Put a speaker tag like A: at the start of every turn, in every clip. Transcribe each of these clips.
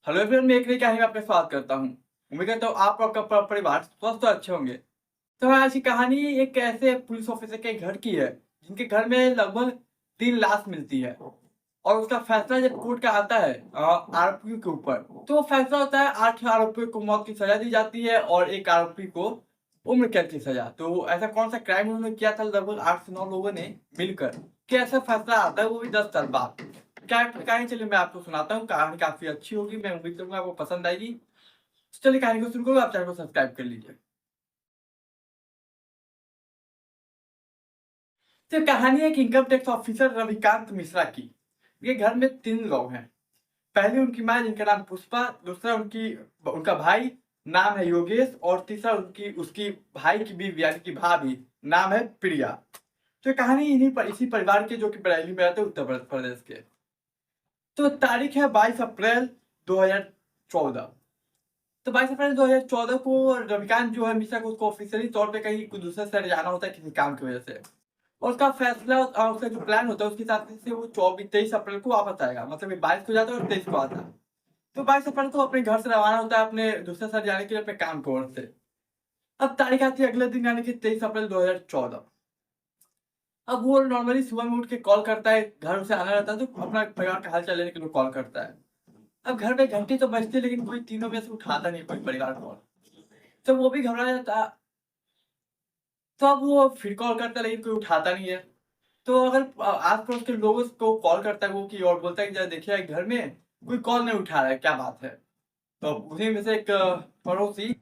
A: Hello everyone, मैं एक नई कहानी में आपका स्वागत करता हूँ। उम्मीद करता हूँ आप और आपका परिवार स्वस्थ और अच्छे होंगे। तो आज की कहानी एक ऐसे पुलिस ऑफिसर के घर की है, जिनके घर में लगभग 3 लाश मिलती है और उसका फैसला जब कोर्ट का आता है आरोपियों के ऊपर, तो वो फैसला होता है 8 आरोपियों को मौत की सजा दी जाती है और 1 आरोपी को उम्र कैद की सजा। तो ऐसा कौन सा क्राइम उन्होंने किया था लगभग 8 से 9 लोगों ने मिलकर कि ऐसा फैसला आता है, वो भी 10 साल बाद। क्या कहानी, चलिए मैं आपको सुनाता हूँ। कहानी काफ़ी अच्छी होगी, मैं उम्मीद करूँगा आपको पसंद आएगी। तो चलिए कहानी को शुरू करो, आप चैनल को सब्सक्राइब कर लीजिए। तो कहानी है कि income tax officer Ravikant Mishra की। ये घर में 3 लोग हैं। पहली उनकी माँ जिनका नाम पुष्पा, दूसरा उनका भाई नाम है योगेश और तीसरा उसकी भाई की बीवी यानी कि भाभी नाम है प्रिया। तो ये कहानी इसी परिवार के जो कि बरेली में रहते हैं, उत्तर प्रदेश के। तो तारीख है 22 अप्रैल 2014। तो 22 अप्रैल 2014 को रविकांत जो है मिश्रा को उसको ऑफिशियली तौर पे कहीं कुछ दूसरे शहर जाना होता है किसी काम की वजह से। और उसका फैसला उसका जो प्लान होता है उसके हिसाब से वो 23 अप्रैल को वापस आएगा, मतलब ये 22 को जाता है और 23 को आता है। तो 22 अप्रैल को अपने घर से रवाना होता है अपने दूसरे शहर जाने के लिए अपने काम की ओर से। अब तारीख आती है अगले दिन यानी कि 23 अप्रैल 2014। अब वो नॉर्मली सुबह में उठ के कॉल करता है, घर से आना रहता है तो अपना परिवार का हाल चाल लेने के लिए कॉल करता है। अब घर में घंटी तो बजती है लेकिन कोई तीनों में से उठाता नहीं कोई परिवार कॉल। तो वो भी घबरा जाता है। तो अब वो फिर कॉल करता है लेकिन कोई उठाता नहीं है। तो अगर आस-पड़ोस के लोगों को कॉल करता है वो कि और बोलता है कि ज़रा देखिए घर में कोई कॉल नहीं उठा रहा है, क्या बात है? तो उसी में से एक पड़ोसी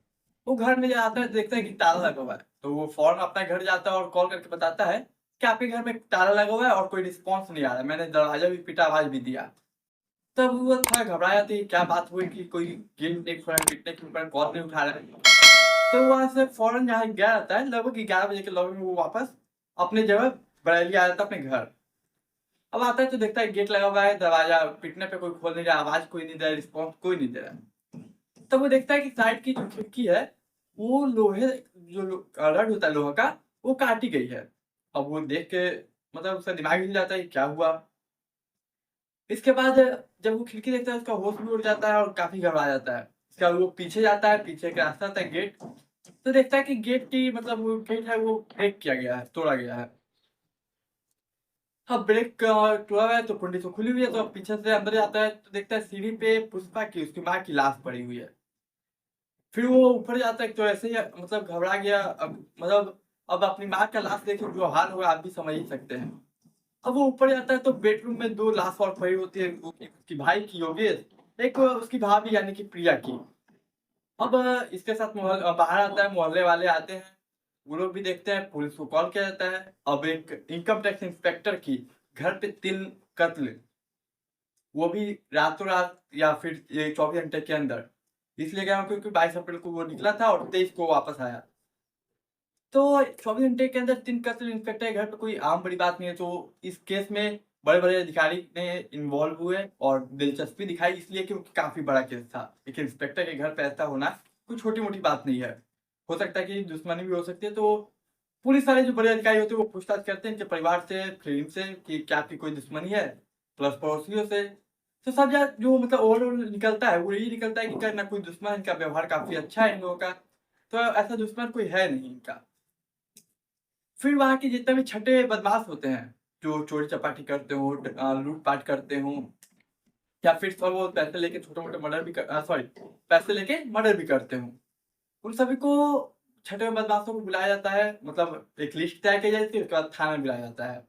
A: वो घर में आता है, देखता है कि ताला लगा हुआ है। तो वो फ़ौरन अपना घर जाता है और कॉल करके बताता है कि आपके घर में ताला लगा हुआ है और कोई रिस्पॉन्स नहीं आ रहा है। मैंने दरवाज़ा भी पीटा, आवाज़ भी दिया। तब वो थोड़ा घबरा जाती है, क्या बात हुई कि कोई गेट नहीं खुला है, पीटने के ऊपर कॉल नहीं उठा रहा है। तो वहाँ से फ़ौरन जहाँ गया रहता है, लगभग 11 बजे के लगभग में वो वापस अपनी जगह बरेली आ जाता है अपने घर। अब आता है तो देखता है गेट लगा हुआ है, दरवाज़ा पीटने पे कोई खोल नहीं रहा, आवाज़ कोई नहीं दे रहा, रिस्पॉन्स कोई नहीं दे रहा। तब वो देखता है कि साइड की जो खिड़की है, वो लोहे जो रड होता है लोहा का, वो काटी गई है। अब वो देख के मतलब उसका दिमाग हिल जाता है कि क्या हुआ? इसके बाद जब वो खिड़की देखता है उसका होश भी उड़ जाता है और काफ़ी घबरा जाता है। इसके बाद वो पीछे जाता है, पीछे एक रास्ता आता है गेट, तो देखता है कि गेट की मतलब वो गेट है वो ब्रेक किया गया है, तोड़ा गया है। अब ब्रेक टूटा हुआ है तो कुंडी तो खुली हुई है, तो अब पीछे से अंदर जाता है तो देखता है सीढ़ी पे पुष्पा की उसकी माँ की लाश पड़ी हुई है। फिर वो ऊपर जाता है तो ऐसे ही मतलब घबरा गया, अब मतलब अब अपनी माँ का लाश देख के जो हाल होगा आप भी समझ ही सकते हैं। अब वो ऊपर जाता है तो बेडरूम में 2 लाश और पड़ी होती है, एक उसकी भाई की योगेश, एक उसकी भाभी यानी कि प्रिया की। अब इसके साथ बाहर आता है, मोहल्ले वाले आते हैं, वो लोग भी देखते हैं, पुलिस को कॉल किया जाता है। अब एक इनकम टैक्स इंस्पेक्टर की घर पे 3 कत्ल, वो भी रातों-रात या फिर ये 24 घंटे के अंदर। इसलिए गया हूँ क्योंकि 22 अप्रैल को वो निकला था और 23 को वापस आया। तो 24 घंटे के अंदर 3 कत्ल इंस्पेक्टर के घर पे कोई आम बड़ी बात नहीं है, तो इस केस में बड़े-बड़े अधिकारी ने इन्वॉल्व हुए और दिलचस्पी दिखाई इसलिए क्योंकि काफ़ी बड़ा केस था। एक इंस्पेक्टर के घर पे ऐसा होना कोई छोटी-मोटी बात नहीं है। हो सकता है कि दुश्मनी भी हो सकती है, तो पुलिस वाले जो बड़े अधिकारी होते हैं वो पूछताछ करते हैं इनके परिवार से, फ्रेंड से कि क्या आपकी कोई दुश्मनी है? प्लस पड़ोसियों से। तो सब जो मतलब ओवरऑल निकलता है वो यही निकलता है कि क्या ना कोई दुश्मन, इनका व्यवहार काफ़ी अच्छा है इन लोगों का। तो ऐसा दुश्मन कोई है नहीं इनका। फिर वहाँ के जितने भी छठे बदमाश होते हैं, जो चोरी-चपाटी करते हों, लूट-पाट करते हों या फिर सब वो पैसे लेके छोटे-मोटे सॉरी, पैसे लेके मर्डर भी करते हों। उन सभी को छठे बदमाशों को बुलाया जाता है, मतलब एक लिस्ट तैयार की जाती है, उसके बाद थाने में बुलाया जाता है।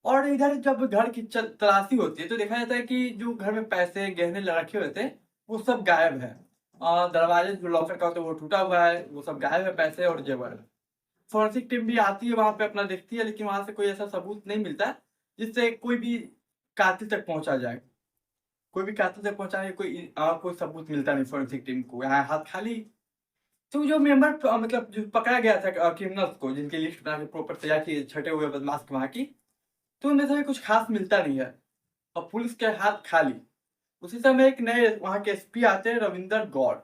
A: और इधर जब घर की तलाशी होती है तो देखा जाता है कि जो घर में पैसे, गहने रखे हुए थे, वो सब गायब हैं। दरवाजे जो लॉकर का होता है वो टूटा हुआ है, वो सब गायब है पैसे और जेवर। फॉरेंसिक टीम भी आती है वहाँ पे अपना देखती है लेकिन वहाँ से कोई ऐसा सबूत नहीं मिलता जिससे कोई भी कातिल तक पहुँचा जाए। कोई भी कातिल तक पहुँचाने कोई सबूत मिलता नहीं फॉरेंसिक टीम को, यहाँ हाथ खाली। तो जो मेंबर मतलब जो पकड़ा गया था क्रिमिनल्स को जिनकी लिस्ट बना के प्रॉपर तैयार की छँटे हुए बदमाश की वहाँ की, तो उनमें से भी कुछ ख़ास मिलता नहीं है और पुलिस के हाथ खाली। उसी समय एक नए वहाँ के एसपी आते हैं रविंदर गौड़।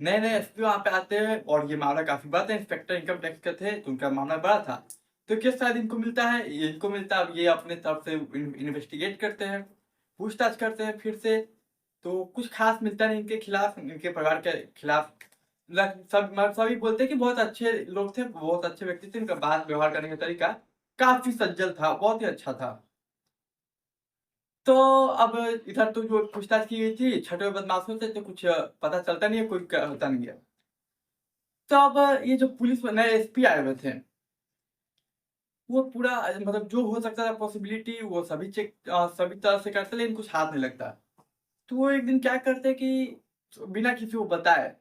A: नए-नए एसपी वहाँ पे आते हैं और ये मामला काफ़ी बड़ा था, इंस्पेक्टर इनकम टैक्स के थे, तो उनका मामला बड़ा था। तो केस शायद इनको मिलता है, ये इनको मिलता है, अब ये अपने तरफ से इन्वेस्टिगेट करते हैं, पूछताछ करते हैं फिर से। तो कुछ खास मिलता नहीं इनके खिलाफ, इनके परिवार के खिलाफ। सभी बोलते हैं कि बहुत अच्छे लोग थे, बहुत अच्छे व्यक्ति थे, इनका बात व्यवहार करने का तरीका काफ़ी सज्जन था, बहुत ही अच्छा था। तो अब इधर तो जो पूछताछ की गई थी छठे बदमाशों से, तो कुछ पता चलता नहीं है, कोई होता नहीं है। तो अब ये जो पुलिस नए एसपी आए हुए थे, वो पूरा मतलब जो हो सकता था पॉसिबिलिटी वो सभी तरह से करते, लेकिन कुछ हाथ नहीं लगता। तो वो एक दिन क्या करते कि बिना किसी को बताए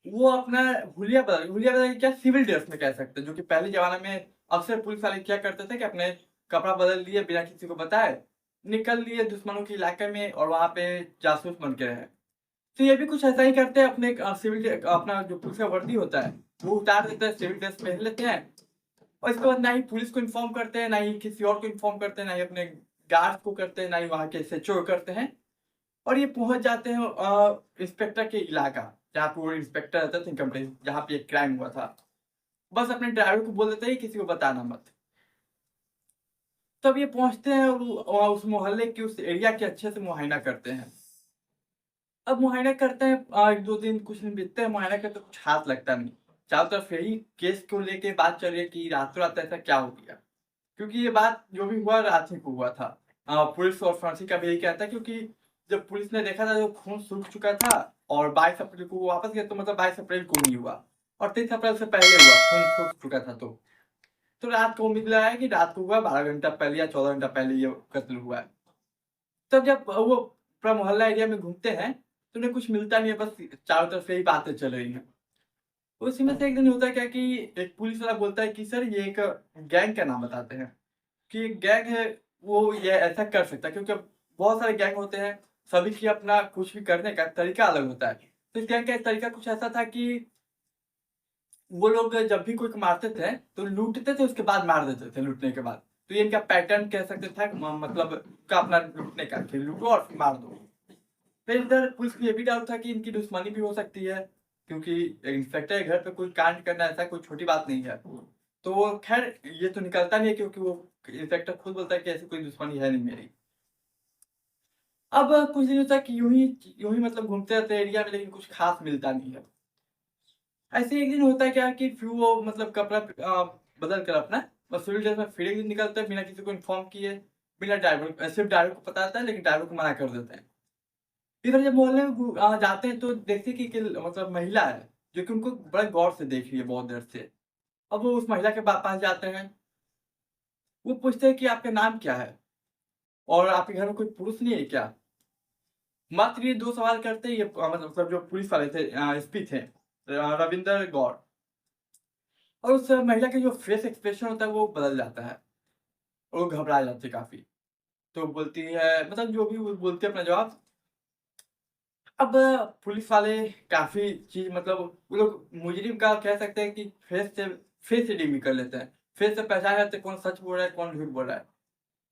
A: वो अपना हुलिया बदल के क्या सिविल ड्रेस में कह सकते हैं, जो कि पहले ज़माने में अक्सर पुलिस वाले क्या करते थे कि अपने कपड़ा बदल लिए बिना किसी को बताए, निकल लिए दुश्मनों के इलाके में और वहाँ पे जासूस बन के रहे। तो ये भी कुछ ऐसा ही करते हैं, अपने अपना जो पुलिस का वर्दी होता है, वो उतार देते हैं, सिविल ड्रेस पहन लेते हैं और इसके बाद ना ही पुलिस को इन्फॉर्म करते हैं, ना ही किसी और को इन्फॉर्म करते हैं, ना ही अपने गार्ड को करते हैं, ना ही वहाँ के एसएचओ को करते हैं और ये पहुँच जाते हैं इंस्पेक्टर के इलाका, जहाँ पे वो इंस्पेक्टर रहता था इनकम टैक्स, जहाँ पे ये क्राइम हुआ था। बस अपने ड्राइवर को बोल देते हैं किसी को बताना मत। तब ये पहुँचते हैं और उस मोहल्ले के उस एरिया के अच्छे से मुआयना करते हैं। अब मुआयना करते हैं 1-2 दिन कुछ दिन बीतते हैं, मुआयना करते कुछ हाथ लगता नहीं। चारों तरफ यही केस को लेके बात चल रही है कि रातों-रात ऐसा क्या हो गया? क्योंकि ये बात जो भी हुआ रात ही को हुआ था। पुलिस और फोरेंसिक का भी यही कहता है, क्योंकि जब पुलिस ने देखा था जो खून सूख चुका था और 22 अप्रैल को वो वापस गए, तो मतलब 22 अप्रैल को नहीं हुआ और 23 अप्रैल से पहले हुआ, खून सूख चुका था तो। तो रात को उम्मीद लगाया कि रात को हुआ, 12 घंटा पहले या 14 घंटा पहले ये कत्ल हुआ है। तब जब वो पूरा मोहल्ला एरिया में घूमते हैं, तो उन्हें कुछ मिलता नहीं है, बस चारों तरफ से यही बातें चल रही हैं। उसी में से एक दिन होता है क्या कि एक पुलिस वाला बोलता है कि सर ये एक गैंग का नाम बताते हैं, कि गैंग है वो ये ऐसा कर सकता है, क्योंकि बहुत सारे गैंग होते हैं, सभी की अपना कुछ भी करने का तरीका अलग होता है। तो इस गैंग का एक तरीका कुछ ऐसा था कि वो लोग जब भी कोई को मारते थे, तो लूटते थे उसके बाद मार देते थे लूटने के बाद। तो ये इनका पैटर्न कह सकते थे, मतलब का अपना लूटने का, कि लूटो और फिर मार दो। फिर इधर पुलिस को ये भी डाउट था कि इनकी दुश्मनी भी हो सकती है, क्योंकि इंस्पेक्टर के घर पे कोई कांड करना ऐसा कोई छोटी बात नहीं है। तो खैर ये तो निकलता नहीं है, क्योंकि वो इंस्पेक्टर खुद बोलता है कि ऐसी कोई दुश्मनी है नहीं मेरी। अब कुछ दिनों तक यूं ही मतलब घूमते रहते हैं एरिया में, लेकिन कुछ खास मिलता नहीं है। ऐसे ही एक दिन होता है क्या कि फिर वो मतलब कपड़ा बदल कर अपना बस सिविल ड्रेस में फिर एक दिन निकलते हैं बिना किसी को इन्फॉर्म किए, बिना सिर्फ ड्राइवर को पता रहता है, लेकिन ड्राइवर को मना कर देते हैं। इधर जब मोहल्ले में जाते हैं तो देखते हैं कि मतलब महिला है, जो कि उनको बड़े गौर से देख रही है बहुत देर से। अब वो उस महिला के पास जाते हैं, वो पूछते हैं कि आपका नाम क्या है और आपके घर में कोई पुरुष नहीं है क्या? मात्र ये 2 सवाल करते ही ये मतलब जो पुलिस वाले थे, एसपी थे, रविंदर गौड़, और उस महिला के जो फेस एक्सप्रेशन होता है वो बदल जाता है और वो घबरा जाती है काफ़ी। तो बोलती है, मतलब जो भी वो बोलती है अपना जवाब। अब पुलिस वाले काफ़ी चीज़ मतलब वो लोग मुजरिम का कह सकते हैं कि फेस से डील कर लेते हैं। फेस से पहचान जाते हैं कौन सच बोल रहा है, कौन झूठ बोल रहा है।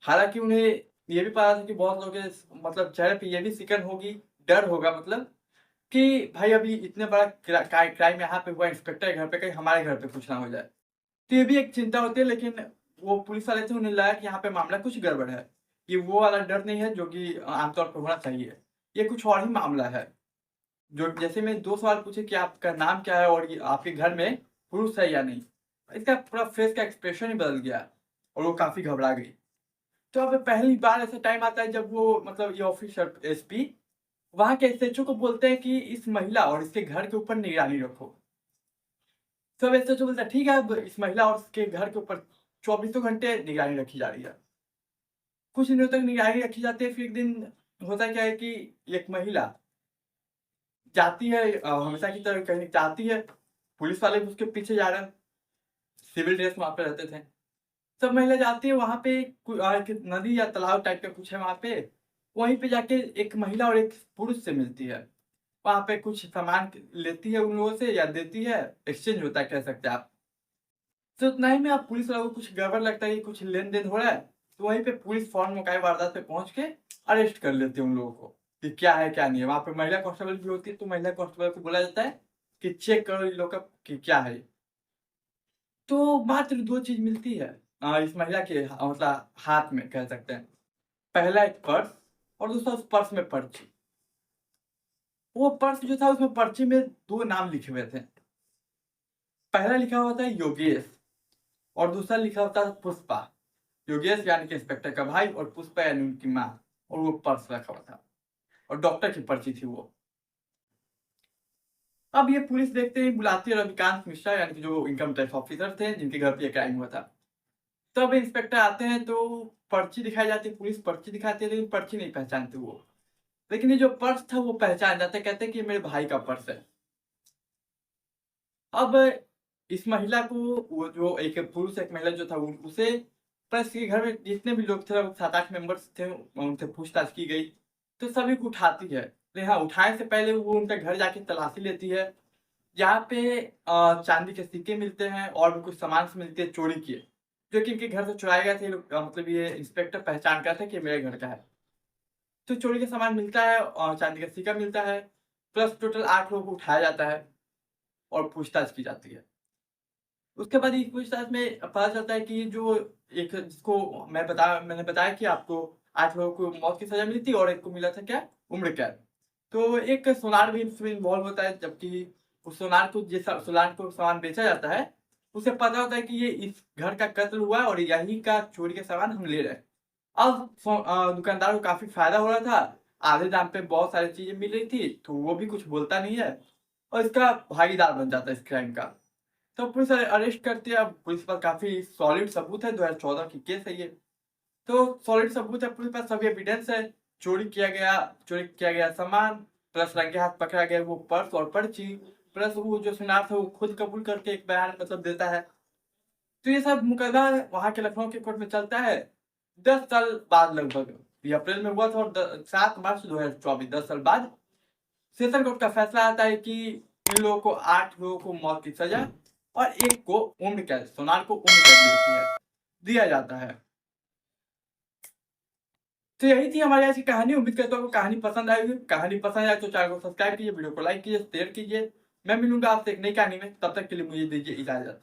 A: हालाँकि उन्हें ये भी पता था कि बहुत लोगों के मतलब चेहरे पे ये भी सिकन होगी, डर होगा मतलब, कि भाई अभी इतने बड़ा क्राइम यहाँ पे हुआ इंस्पेक्टर के घर पे, कहीं हमारे घर पे कुछ ना हो जाए। तो ये भी एक चिंता होती है, लेकिन वो पुलिस वाले थे, उन्हें लगा कि यहाँ पे मामला कुछ गड़बड़ है। ये वो वाला डर नहीं है जो कि आमतौर पे होना चाहिए। ये कुछ और ही मामला है। जो जैसे मैं 2 सवाल पूछे कि आपका नाम क्या है और ये आपके घर में पुरुष है या नहीं? इसका पूरा फेस का एक्सप्रेशन ही बदल गया और वो काफ़ी घबरा गई। तो अब पहली बार ऐसा टाइम आता है जब वो मतलब ये ऑफिसर एसपी वहाँ के एसएचओ को बोलते हैं कि इस महिला और इसके घर के ऊपर निगरानी रखो। सब एसएचओ बोलता है ठीक है, अब इस महिला और उसके घर के ऊपर चौबीसों घंटे निगरानी रखी जा रही है। कुछ दिनों तक निगरानी रखी जाती है, फिर एक दिन होता क्या है कि एक महिला जाती है, हमेशा की तरह कहीं जाती है, पुलिस वाले भी उसके पीछे जा रहे हैं, सिविल ड्रेस में वहाँ पे रहते थे। सब महिला जाती है वहाँ पे, एक नदी या तालाब टाइप का कुछ है वहाँ पे, वहीं पे जाके एक महिला और एक पुरुष से मिलती है। वहाँ पे कुछ सामान लेती है उन लोगों से या देती है, एक्सचेंज होता है कह सकते हैं आप। तो उतना ही में आप पुलिस वालों को कुछ गड़बड़ लगता है कि कुछ लेन-देन हो रहा है, तो वहीं पे पुलिस फौरन मौके वारदात पे पहुँच के अरेस्ट कर लेती है उन लोगों को, कि क्या है क्या नहीं है। वहाँ पे महिला कांस्टेबल भी होती है, तो महिला कांस्टेबल को बोला जाता है कि चेक करो इन लोग का कि क्या है। तो मात्र 2 चीज़ मिलती है इस महिला के मतलब हाथ में कह सकते हैं। पहला एक पर्स और दूसरा उस पर्स में पर्ची। वो पर्स जो था उसमें पर्ची में 2 नाम लिखे हुए थे। पहला लिखा हुआ था योगेश और दूसरा लिखा होता था पुष्पा। योगेश यानी कि इंस्पेक्टर का भाई और पुष्पा यानी उनकी माँ, और वो पर्स रखा हुआ था और डॉक्टर की पर्ची थी वो। अब ये पुलिस देखते ही बुलाती है रविकांत मिश्रा यानी कि जो इनकम टैक्स ऑफिसर थे जिनके घर पे ये क्राइम हुआ था। तब इंस्पेक्टर आते हैं तो पर्ची दिखाई जाती है, पुलिस पर्ची दिखाती है लेकिन पर्ची नहीं पहचानते वो। लेकिन ये जो पर्स था वो पहचान जाते, कहते हैं कि ये मेरे भाई का पर्स है। अब इस महिला को वो जो एक पुरुष एक महिला जो था उसे प्लस के घर में जितने भी लोग थे 7-8 मेंबर्स थे उनसे पूछताछ की गई तो सभी को उठाती है। लेकिन हाँ, उठाने से पहले वो उनके घर जाके तलाशी लेती है जहाँ पे चांदी के सिक्के मिलते हैं और भी कुछ सामान से मिलते हैं चोरी किए, जो कि इनके घर से चुराए गए थे। ये लोग मतलब ये इंस्पेक्टर पहचान कर थे कि मेरे घर का है। तो चोरी का सामान मिलता है और चांदी का सिक्का मिलता है, प्लस टोटल 8 लोगों को उठाया जाता है और पूछताछ की जाती है। उसके बाद इस पूछताछ में पता चलता है कि जो एक जिसको मैंने बताया कि आपको 8 लोगों को मौत की सज़ा मिली थी और एक को मिला था क्या? उम्र कैद। तो एक सोनार भी इसमें इन्वॉल्व होता है, जबकि उस सोनार को सोनार को सामान बेचा जाता है, उसे पता होता है कि ये इस घर का कत्ल हुआ है और यहीं का चोरी का सामान हम ले रहे हैं। अब दुकानदार को काफ़ी फ़ायदा हो रहा था, आधे दाम पे बहुत सारी चीज़ें मिल रही थी, तो वो भी कुछ बोलता नहीं है और इसका भागीदार बन जाता है इस क्राइम का। तो पुलिस अरेस्ट करती है। अब पुलिस पर काफ़ी सॉलिड सबूत है, 2014 की केस है ये। तो सॉलिड सबूत है, पुलिस के पास सभी एविडेंस है। चोरी किया गया सामान, प्लस रंगे हाथ पकड़ा गया वो पर्स और पर्ची, प्लस वो जो सुनार था वो खुद कबूल करके एक बयान मतलब देता है। तो ये सब मुकदमा वहाँ के लखनऊ के कोर्ट में चलता है 10 साल बाद लगभग। ये अप्रैल में हुआ था और 7 मार्च 2024, 10 साल बाद सेशन कोर्ट का फैसला आता है कि इन लोगों को 8 लोगों को मौत की सजा और एक को उम्र कैद, सोनार को उम्र कैद दिया जाता है। तो यही थी हमारी आज की कहानी। उम्मीद करता हूँ कहानी पसंद आई होगी। कहानी पसंद आए तो चैनल को सब्सक्राइब कीजिए, वीडियो को लाइक कीजिए, शेयर कीजिए। मैं मिलूंगा आपसे एक नई कहानी में, तब तक के लिए मुझे दीजिए इजाजत।